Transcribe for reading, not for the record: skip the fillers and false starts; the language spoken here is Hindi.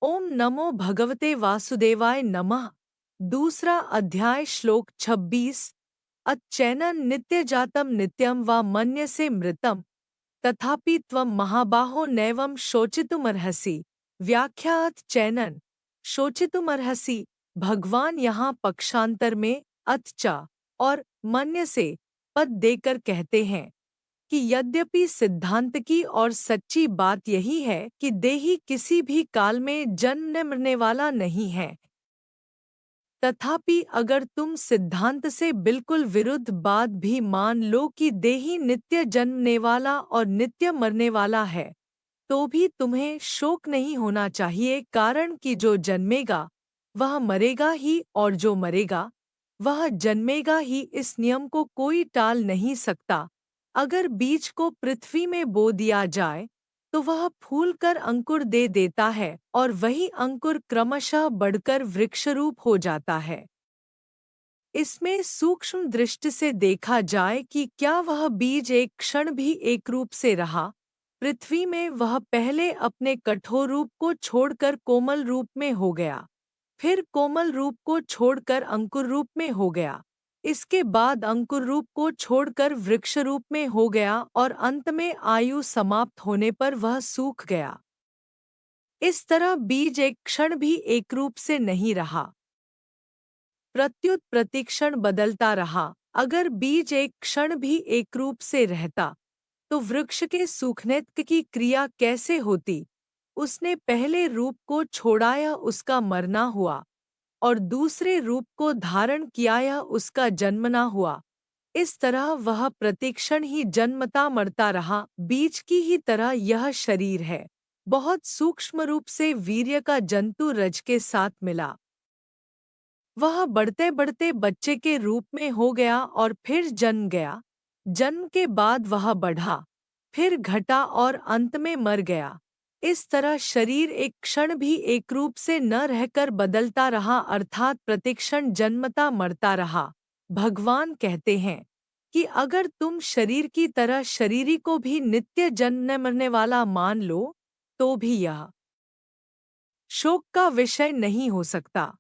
ओम नमो भगवते वासुदेवाय नमः। दूसरा अध्याय श्लोक 26। अच्छैनन नित्य जातम नित्यम व मन्यसे मृतम तथापि त्वं महाबाहो नैवं शोचितुमर्हसि। व्याख्यात चैनन शोचितुमर्हसि। भगवान यहाँ पक्षांतर में अथचा और मन्यसे पद देकर कहते हैं कि यद्यपि सिद्धांत की और सच्ची बात यही है कि देही किसी भी काल में जन्म मरने वाला नहीं है, तथापि अगर तुम सिद्धांत से बिल्कुल विरुद्ध बात भी मान लो कि देही नित्य जन्मने वाला और नित्य मरने वाला है, तो भी तुम्हें शोक नहीं होना चाहिए, कारण कि जो जन्मेगा वह मरेगा ही और जो मरेगा वह जन्मेगा ही। इस नियम को कोई टाल नहीं सकता। अगर बीज को पृथ्वी में बो दिया जाए तो वह फूल कर अंकुर दे देता है और वही अंकुर क्रमशः बढ़कर वृक्षरूप हो जाता है। इसमें सूक्ष्म दृष्टि से देखा जाए कि क्या वह बीज एक क्षण भी एक रूप से रहा। पृथ्वी में वह पहले अपने कठोर रूप को छोड़कर कोमल रूप में हो गया, फिर कोमल रूप को छोड़कर अंकुर रूप में हो गया, इसके बाद अंकुर रूप को छोड़कर वृक्ष रूप में हो गया और अंत में आयु समाप्त होने पर वह सूख गया। इस तरह बीज एक क्षण भी एक रूप से नहीं रहा, प्रत्युत प्रतिक्षण बदलता रहा। अगर बीज एक क्षण भी एक रूप से रहता तो वृक्ष के सूखने की क्रिया कैसे होती। उसने पहले रूप को छोड़ा या उसका मरना हुआ और दूसरे रूप को धारण किया या उसका जन्मना हुआ। इस तरह वह प्रतिक्षण ही जन्मता मरता रहा। बीज की ही तरह यह शरीर है, बहुत सूक्ष्म रूप से वीर्य का जंतु रज के साथ मिला। वह बढ़ते बढ़ते बच्चे के रूप में हो गया और फिर जन्म गया। जन्म के बाद वह बढ़ा, फिर घटा और अंत में मर गया। इस तरह शरीर एक क्षण भी एक रूप से न रहकर बदलता रहा, अर्थात प्रतिक्षण जन्मता मरता रहा। भगवान कहते हैं कि अगर तुम शरीर की तरह शरीरी को भी नित्य जन्म मरने वाला मान लो तो भी यह शोक का विषय नहीं हो सकता।